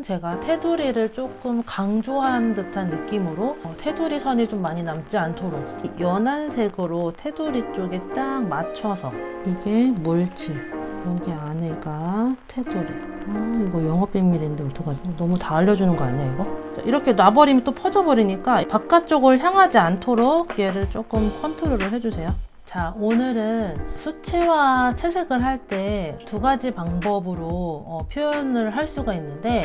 제가 테두리를 조금 강조한 듯한 느낌으로 테두리 선이 좀 많이 남지 않도록 연한 색으로 테두리 쪽에 딱 맞춰서, 이게 물칠, 여기 안에가 테두리. 이거 영업비밀인데 어떡하지? 너무 다 알려주는 거 아니야 이거? 자, 이렇게 놔버리면 또 퍼져버리니까 바깥쪽을 향하지 않도록 얘를 조금 컨트롤을 해주세요. 자, 오늘은 수채화 채색을 할 때 두 가지 방법으로 표현을 할 수가 있는데,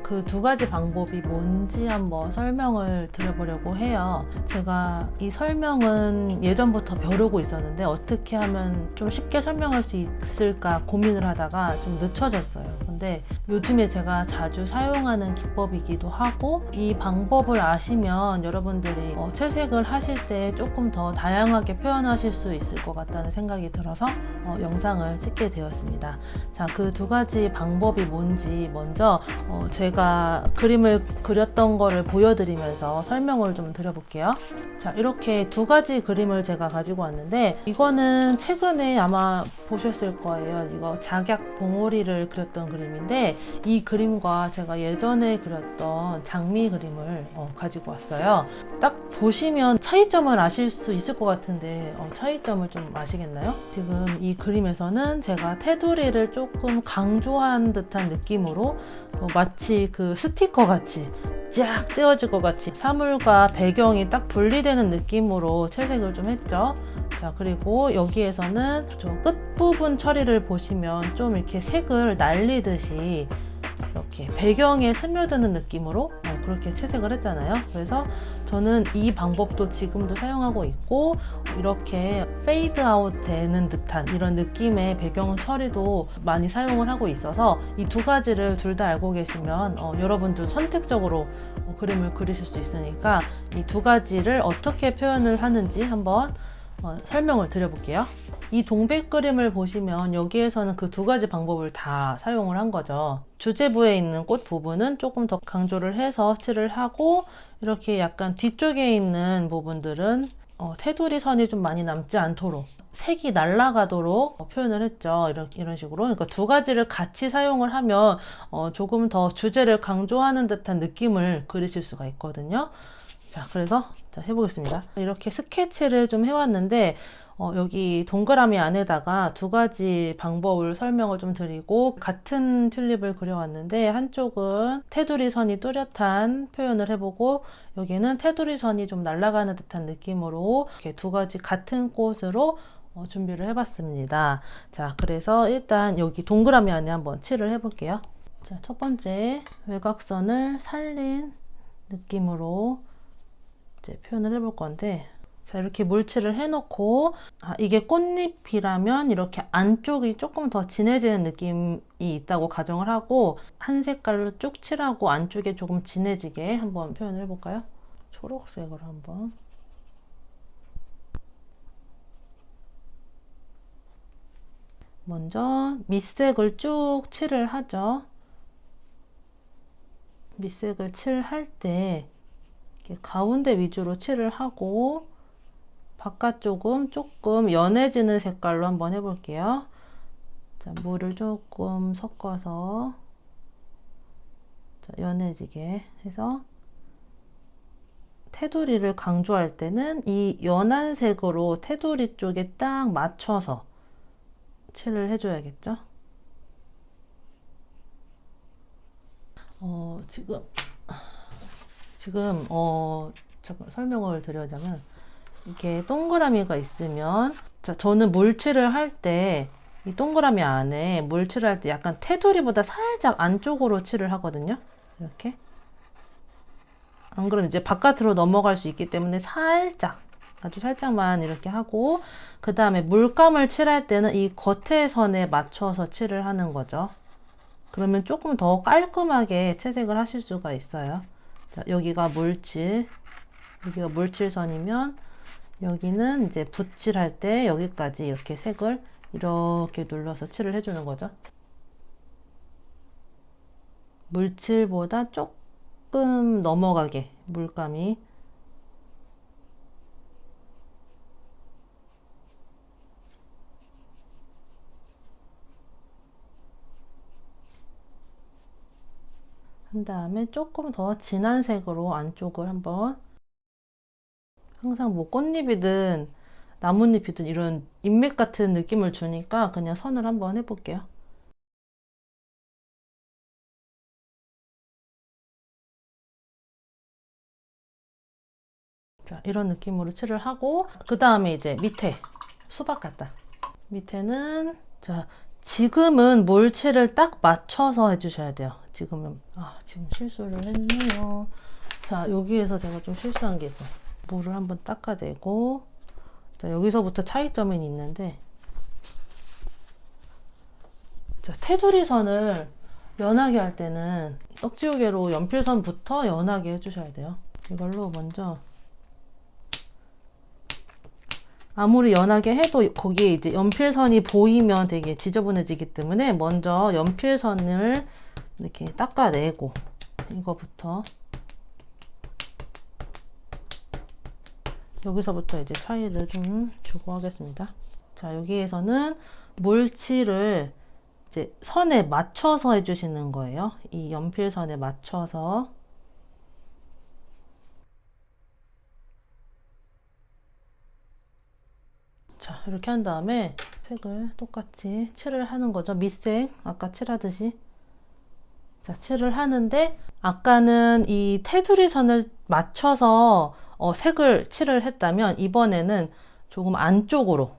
그 두 가지 방법이 뭔지 한번 설명을 드려보려고 해요. 제가 이 설명은 예전부터 벼르고 있었는데 어떻게 하면 좀 쉽게 설명할 수 있을까 고민을 하다가 좀 늦춰졌어요. 근데 요즘에 제가 자주 사용하는 기법이기도 하고, 이 방법을 아시면 여러분들이 채색을 하실 때 조금 더 다양하게 표현하실 수 있을 것 같다는 생각이 들어서 영상을 찍게 되었습니다. 자, 그 두 가지 방법이 뭔지 먼저 제가 그림을 그렸던 거를 보여드리면서 설명을 좀 드려볼게요. 자, 이렇게 두 가지 그림을 제가 가지고 왔는데, 이거는 최근에 아마 보셨을 거예요. 이거 작약 봉오리를 그렸던 그림인데, 이 그림과 제가 예전에 그렸던 장미 그림을 가지고 왔어요. 딱 보시면 차이점을 아실 수 있을 것 같은데 차이점을 좀 아시겠나요? 지금 이 그림에서는 제가 테두리를 조금 강조한 듯한 느낌으로 마치 그 스티커 같이 쫙 떼어질 것 같이 사물과 배경이 딱 분리되는 느낌으로 채색을 좀 했죠. 자, 그리고 여기에서는 저 끝부분 처리를 보시면 좀 이렇게 색을 날리듯이 이렇게 배경에 스며드는 느낌으로 그렇게 채색을 했잖아요. 그래서 저는 이 방법도 지금도 사용하고 있고, 이렇게 페이드 아웃 되는 듯한 이런 느낌의 배경 처리도 많이 사용을 하고 있어서, 이 두 가지를 둘 다 알고 계시면 여러분들 선택적으로 그림을 그리실 수 있으니까 이 두 가지를 어떻게 표현을 하는지 한번 설명을 드려볼게요. 이 동백 그림을 보시면 여기에서는 그 두 가지 방법을 다 사용을 한 거죠. 주제부에 있는 꽃 부분은 조금 더 강조를 해서 칠을 하고, 이렇게 약간 뒤쪽에 있는 부분들은 테두리 선이 좀 많이 남지 않도록, 색이 날아가도록 표현을 했죠. 이런 식으로. 그러니까 두 가지를 같이 사용을 하면 조금 더 주제를 강조하는 듯한 느낌을 그리실 수가 있거든요. 자, 그래서 해보겠습니다. 이렇게 스케치를 좀 해왔는데, 여기 동그라미 안에다가 두 가지 방법을 설명을 좀 드리고, 같은 튤립을 그려왔는데 한쪽은 테두리 선이 뚜렷한 표현을 해보고, 여기는 테두리 선이 좀 날아가는 듯한 느낌으로 이렇게 두 가지 같은 꽃으로 준비를 해봤습니다. 자, 그래서 일단 여기 동그라미 안에 한번 칠을 해볼게요. 자, 첫 번째 외곽선을 살린 느낌으로 이제 표현을 해볼 건데, 자, 이렇게 물칠을 해놓고, 이게 꽃잎이라면 이렇게 안쪽이 조금 더 진해지는 느낌이 있다고 가정을 하고, 한 색깔로 쭉 칠하고 안쪽에 조금 진해지게 한번 표현을 해볼까요? 초록색으로 한번. 먼저 밑색을 쭉 칠을 하죠. 밑색을 칠할 때 이렇게 가운데 위주로 칠을 하고, 바깥쪽은 조금 연해지는 색깔로 한번 해볼게요. 자, 물을 조금 섞어서 연해지게 해서, 테두리를 강조할 때는 이 연한 색으로 테두리 쪽에 딱 맞춰서 칠을 해줘야겠죠. 지금 잠깐 설명을 드리자면, 이렇게 동그라미가 있으면, 자, 저는 물칠을 할 때 이 동그라미 안에 물칠을 할 때 약간 테두리보다 살짝 안쪽으로 칠을 하거든요. 이렇게. 안 그러면 이제 바깥으로 넘어갈 수 있기 때문에 살짝, 아주 살짝만 이렇게 하고, 그 다음에 물감을 칠할 때는 이 겉에 선에 맞춰서 칠을 하는 거죠. 그러면 조금 더 깔끔하게 채색을 하실 수가 있어요. 자, 여기가 물칠, 여기가 물칠선이면 여기는 이제 붓칠할 때 여기까지 이렇게 색을 이렇게 눌러서 칠을 해주는 거죠. 물칠보다 조금 넘어가게 물감이. 한 다음에 조금 더 진한 색으로 안쪽을 한번, 항상 뭐 꽃잎이든 나뭇잎이든 이런 인맥 같은 느낌을 주니까 그냥 선을 한번 해볼게요. 자, 이런 느낌으로 칠을 하고, 그 다음에 이제 밑에 수박 같다. 밑에는, 자, 지금은 물칠을 딱 맞춰서 해주셔야 돼요. 지금 실수를 했네요. 자, 여기에서 제가 좀 실수한 게 있어요. 물을 한번 닦아내고, 자, 여기서부터 차이점이 있는데, 자, 테두리 선을 연하게 할 때는 떡지우개로 연필선부터 연하게 해주셔야 돼요. 이걸로 먼저, 아무리 연하게 해도 거기에 이제 연필선이 보이면 되게 지저분해지기 때문에 먼저 연필선을 이렇게 닦아내고, 이거부터 여기서부터 이제 차이를 좀 주고 하겠습니다. 자, 여기에서는 물칠을 이제 선에 맞춰서 해주시는 거예요. 이 연필선에 맞춰서. 자, 이렇게 한 다음에 색을 똑같이 칠을 하는 거죠. 밑색 아까 칠하듯이. 자, 칠을 하는데, 아까는 이 테두리 선을 맞춰서 색을 칠을 했다면, 이번에는 조금 안쪽으로,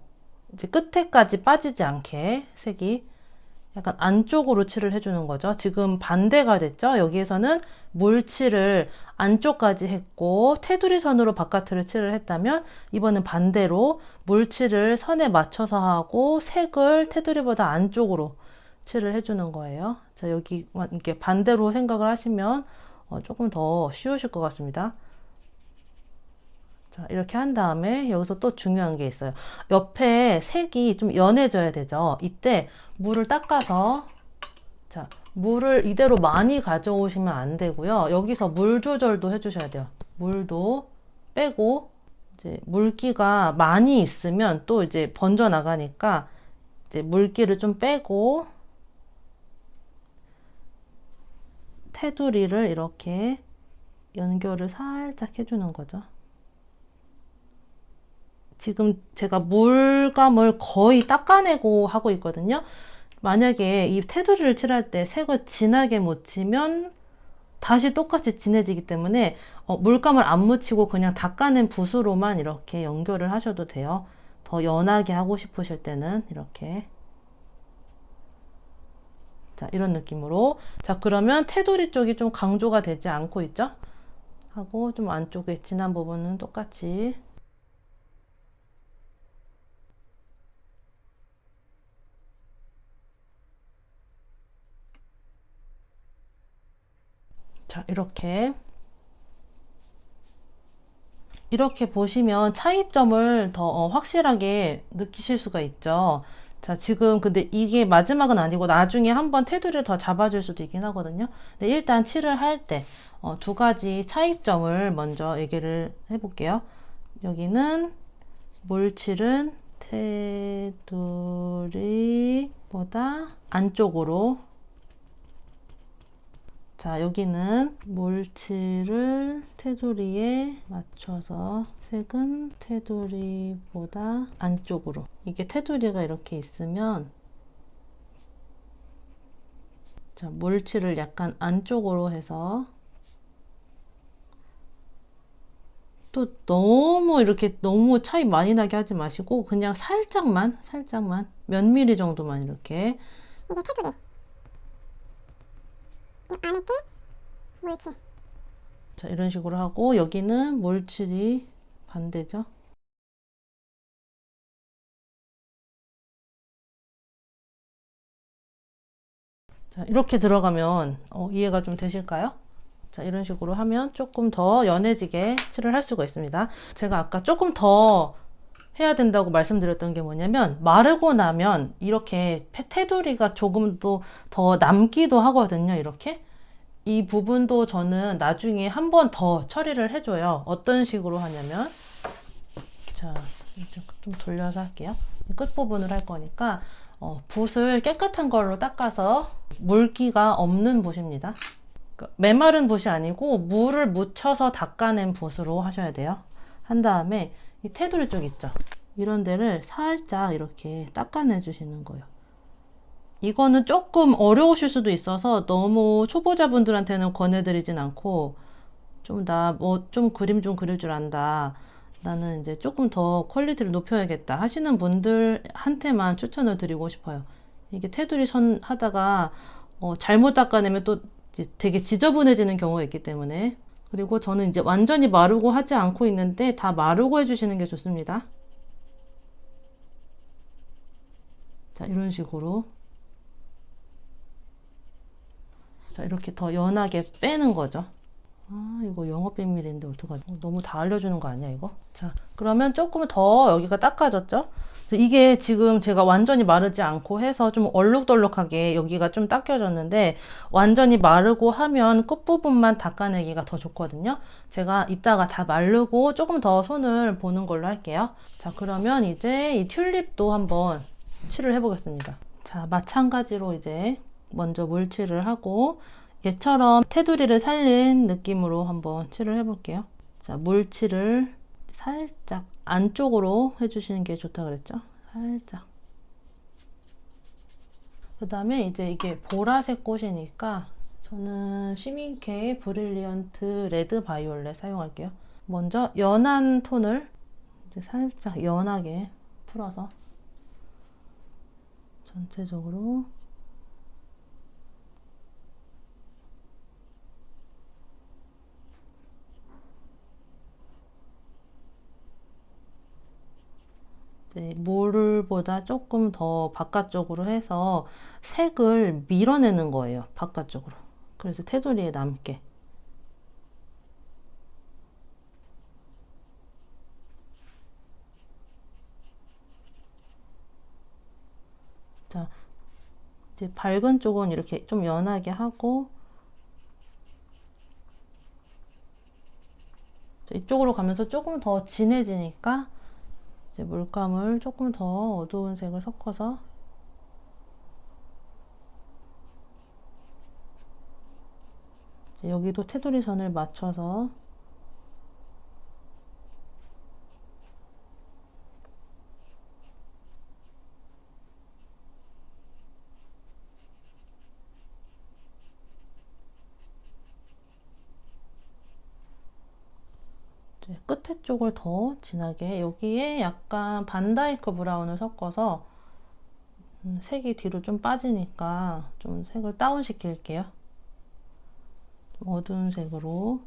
이제 끝에까지 빠지지 않게 색이 약간 안쪽으로 칠을 해주는 거죠. 지금 반대가 됐죠. 여기에서는 물칠을 안쪽까지 했고 테두리 선으로 바깥을 칠을 했다면, 이번엔 반대로 물칠을 선에 맞춰서 하고 색을 테두리보다 안쪽으로 칠을 해주는 거예요. 자, 여기 이렇게 반대로 생각을 하시면 조금 더 쉬우실 것 같습니다. 자, 이렇게 한 다음에 여기서 또 중요한 게 있어요. 옆에 색이 좀 연해져야 되죠. 이때 물을 닦아서, 자, 물을 이대로 많이 가져오시면 안 되고요. 여기서 물 조절도 해주셔야 돼요. 물도 빼고, 이제 물기가 많이 있으면 또 이제 번져 나가니까 이제 물기를 좀 빼고, 테두리를 이렇게 연결을 살짝 해주는 거죠. 지금 제가 물감을 거의 닦아내고 하고 있거든요. 만약에 이 테두리를 칠할 때 색을 진하게 묻히면 다시 똑같이 진해지기 때문에 물감을 안 묻히고 그냥 닦아낸 붓으로만 이렇게 연결을 하셔도 돼요. 더 연하게 하고 싶으실 때는 이렇게. 자, 이런 느낌으로. 자, 그러면 테두리 쪽이 좀 강조가 되지 않고 있죠? 하고 좀 안쪽에 진한 부분은 똑같이. 자, 이렇게 보시면 차이점을 더 확실하게 느끼실 수가 있죠. 자, 지금 근데 이게 마지막은 아니고 나중에 한번 테두리를 더 잡아줄 수도 있긴 하거든요. 근데 일단 칠을 할 때 두 가지 차이점을 먼저 얘기를 해볼게요. 여기는 물칠은 테두리보다 안쪽으로, 자, 여기는 물칠을 테두리에 맞춰서 색은 테두리보다 안쪽으로. 이게 테두리가 이렇게 있으면, 자, 물칠을 약간 안쪽으로 해서, 또 너무 이렇게 너무 차이 많이 나게 하지 마시고 그냥 살짝만 몇 미리 정도만 이렇게. 이게 테두리, 이 안에 게 물칠. 자, 이런 식으로 하고 여기는 물칠이 반대죠. 자, 이렇게 들어가면 이해가 좀 되실까요? 자, 이런 식으로 하면 조금 더 연해지게 칠을 할 수가 있습니다. 제가 아까 조금 더 해야 된다고 말씀드렸던 게 뭐냐면, 마르고 나면 이렇게 테두리가 조금 더 남기도 하거든요. 이렇게. 이 부분도 저는 나중에 한 번 더 처리를 해줘요. 어떤 식으로 하냐면, 자, 좀 돌려서 할게요. 끝부분을 할 거니까 붓을 깨끗한 걸로 닦아서 물기가 없는 붓입니다. 그러니까 메마른 붓이 아니고 물을 묻혀서 닦아낸 붓으로 하셔야 돼요. 한 다음에 이 테두리 쪽 있죠? 이런 데를 살짝 이렇게 닦아내 주시는 거예요. 이거는 조금 어려우실 수도 있어서 너무 초보자분들한테는 권해드리진 않고, 좀 나 뭐 좀 그림 좀 그릴 줄 안다, 나는 이제 조금 더 퀄리티를 높여야겠다 하시는 분들한테만 추천을 드리고 싶어요. 이게 테두리 선 하다가 잘못 닦아내면 또 이제 되게 지저분해지는 경우가 있기 때문에. 그리고 저는 이제 완전히 마르고 하지 않고 있는데 다 마르고 해주시는 게 좋습니다. 자, 이런 식으로. 자, 이렇게 더 연하게 빼는 거죠. 아, 이거 영업 비밀인데 어떡하지? 너무 다 알려주는 거 아니야, 이거? 자, 그러면 조금 더 여기가 닦아졌죠? 이게 지금 제가 완전히 마르지 않고 해서 좀 얼룩덜룩하게 여기가 좀 닦여졌는데, 완전히 마르고 하면 끝부분만 닦아내기가 더 좋거든요. 제가 이따가 다 마르고 조금 더 손을 보는 걸로 할게요. 자, 그러면 이제 이 튤립도 한번 칠을 해보겠습니다. 자, 마찬가지로 이제 먼저 물칠을 하고, 얘처럼 테두리를 살린 느낌으로 한번 칠을 해볼게요. 자, 물칠을 살짝 안쪽으로 해주시는 게 좋다 그랬죠? 살짝. 그 다음에 이제 이게 보라색 꽃이니까 저는 쉬밍케의 브릴리언트 레드 바이올렛 사용할게요. 먼저 연한 톤을 이제 살짝 연하게 풀어서 전체적으로 물보다 조금 더 바깥쪽으로 해서 색을 밀어내는 거예요. 바깥쪽으로. 그래서 테두리에 남게. 자, 이제 밝은 쪽은 이렇게 좀 연하게 하고, 이쪽으로 가면서 조금 더 진해지니까 이제 물감을 조금 더 어두운 색을 섞어서 이제 여기도 테두리 선을 맞춰서 이제 끝에 쪽을 더 진하게, 여기에 약간 반다이크 브라운을 섞어서 색이 뒤로 좀 빠지니까 좀 색을 다운 시킬게요. 좀 어두운 색으로.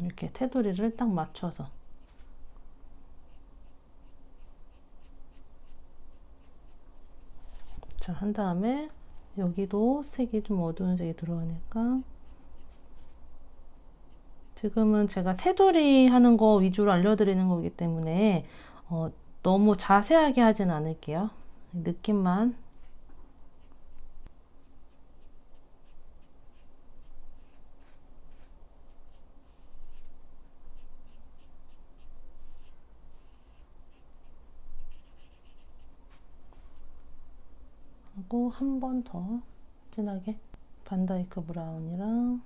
이렇게 테두리를 딱 맞춰서. 자, 한 다음에 여기도 색이 좀 어두운 색이 들어가니까, 지금은 제가 테두리 하는 거 위주로 알려드리는 거기 때문에 너무 자세하게 하진 않을게요. 느낌만. 하고 한 번 더 진하게 반다이크 브라운이랑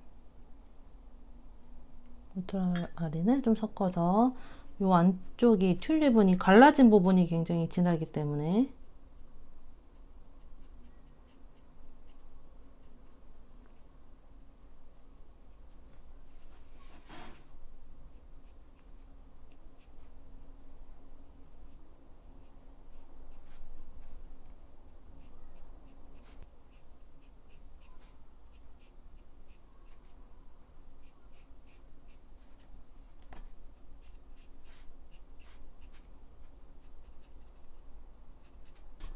울트라마린을 좀 섞어서, 요 안쪽이 튤립은 갈라진 부분이 굉장히 진하기 때문에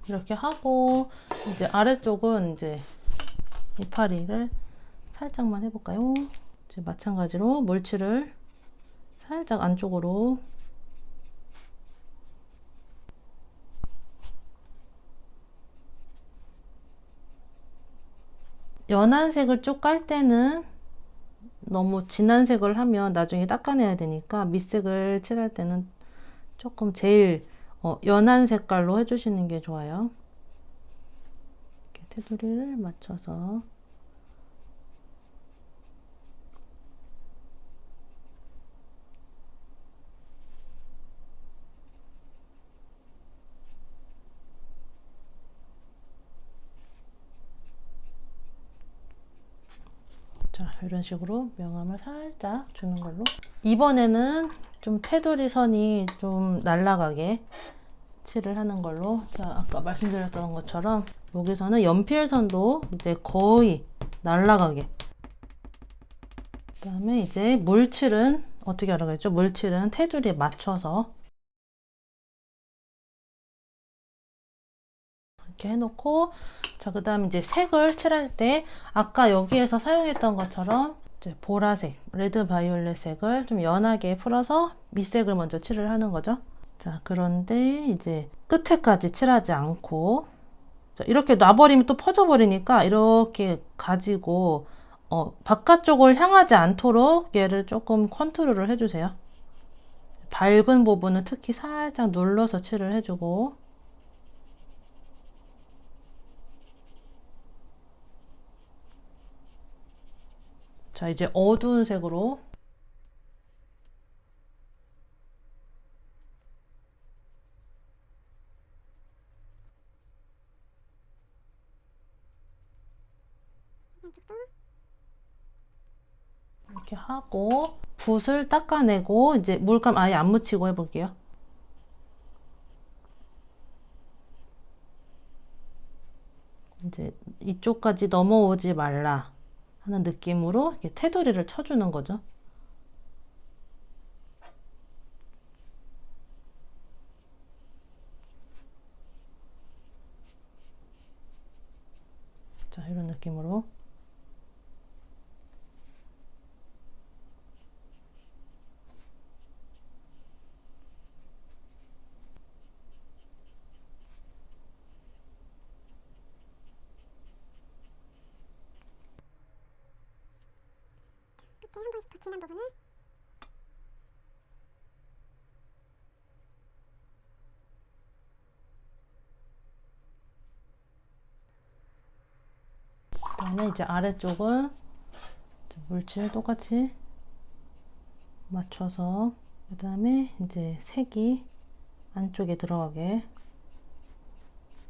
이렇게 하고, 이제 아래쪽은 이제 이파리를 살짝만 해볼까요? 이제 마찬가지로 물칠을 살짝 안쪽으로. 연한 색을 쭉 깔 때는 너무 진한 색을 하면 나중에 닦아내야 되니까 밑색을 칠할 때는 조금 제일 연한 색깔로 해주시는 게 좋아요. 이렇게 테두리를 맞춰서 자, 이런 식으로 명암을 살짝 주는 걸로. 이번에는 좀 테두리 선이 좀 날아가게 칠을 하는 걸로. 자, 아까 말씀드렸던 것처럼 여기서는 연필선도 이제 거의 날아가게. 그 다음에 이제 물칠은 어떻게 하라고 했죠? 물칠은 테두리에 맞춰서 이렇게 해놓고, 자, 그 다음 이제 색을 칠할 때 아까 여기에서 사용했던 것처럼 이제 보라색, 레드 바이올렛 색을 좀 연하게 풀어서 밑색을 먼저 칠을 하는 거죠. 자, 그런데 이제 끝에까지 칠하지 않고, 자, 이렇게 놔버리면 또 퍼져버리니까 이렇게 가지고 바깥쪽을 향하지 않도록 얘를 조금 컨트롤을 해주세요. 밝은 부분은 특히 살짝 눌러서 칠을 해주고, 자, 이제 어두운 색으로 이쪽도 이렇게 하고 붓을 닦아내고 이제 물감 아예 안 묻히고 해볼게요. 이제 이쪽까지 넘어오지 말라 하는 느낌으로 이렇게 테두리를 쳐주는 거죠. 자, 이런 느낌으로. 끝에 한 번씩 더 진한 부분을 그다음에 이제 아래쪽은 물질 똑같이 맞춰서, 그다음에 이제 색이 안쪽에 들어가게.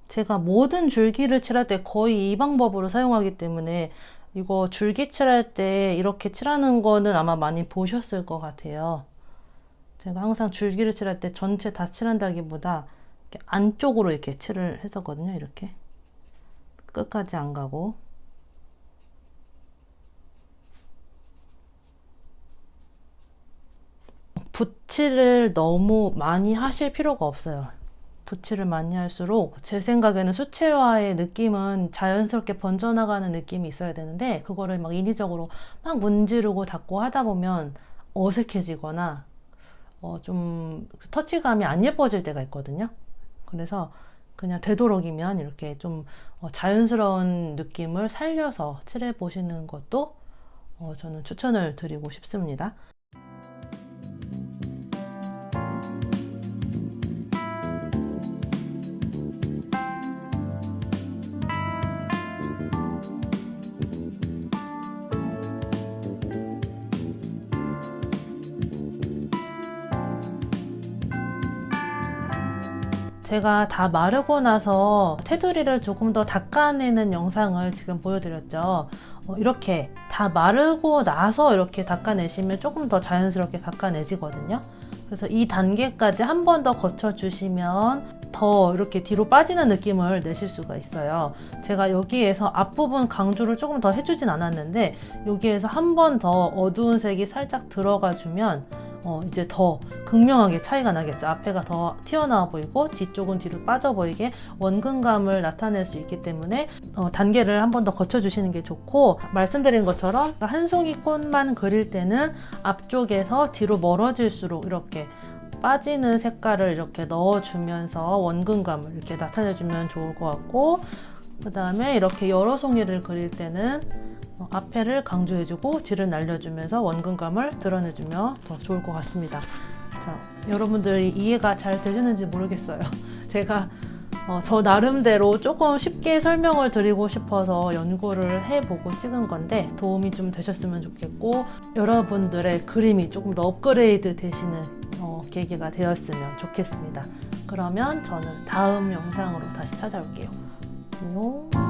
제가 모든 줄기를 칠할 때 거의 이 방법으로 사용하기 때문에 이거 줄기 칠할 때 이렇게 칠하는 거는 아마 많이 보셨을 것 같아요. 제가 항상 줄기를 칠할 때 전체 다 칠한다기보다 이렇게 안쪽으로 이렇게 칠을 했었거든요. 이렇게 끝까지 안 가고. 붓칠을 너무 많이 하실 필요가 없어요. 붓칠을 많이 할수록 제 생각에는 수채화의 느낌은 자연스럽게 번져나가는 느낌이 있어야 되는데, 그거를 막 인위적으로 막 문지르고 닦고 하다 보면 어색해지거나 좀 터치감이 안 예뻐질 때가 있거든요. 그래서 그냥 되도록이면 이렇게 좀 자연스러운 느낌을 살려서 칠해 보시는 것도 저는 추천을 드리고 싶습니다. 제가 다 마르고 나서 테두리를 조금 더 닦아내는 영상을 지금 보여드렸죠. 이렇게 다 마르고 나서 이렇게 닦아내시면 조금 더 자연스럽게 닦아내지거든요. 그래서 이 단계까지 한 번 더 거쳐주시면 더 이렇게 뒤로 빠지는 느낌을 내실 수가 있어요. 제가 여기에서 앞부분 강조를 조금 더 해주진 않았는데, 여기에서 한 번 더 어두운 색이 살짝 들어가 주면 이제 더 극명하게 차이가 나겠죠. 앞에가 더 튀어나와 보이고 뒤쪽은 뒤로 빠져 보이게 원근감을 나타낼 수 있기 때문에 단계를 한 번 더 거쳐주시는 게 좋고, 말씀드린 것처럼 한 송이 꽃만 그릴 때는 앞쪽에서 뒤로 멀어질수록 이렇게 빠지는 색깔을 이렇게 넣어주면서 원근감을 이렇게 나타내주면 좋을 것 같고, 그 다음에 이렇게 여러 송이를 그릴 때는 앞에를 강조해주고 뒤를 날려주면서 원근감을 드러내주면 더 좋을 것 같습니다. 자, 여러분들이 이해가 잘 되시는지 모르겠어요. 제가 저 나름대로 조금 쉽게 설명을 드리고 싶어서 연구를 해보고 찍은 건데 도움이 좀 되셨으면 좋겠고 여러분들의 그림이 조금 더 업그레이드 되시는 계기가 되었으면 좋겠습니다. 그러면 저는 다음 영상으로 다시 찾아올게요. 안녕.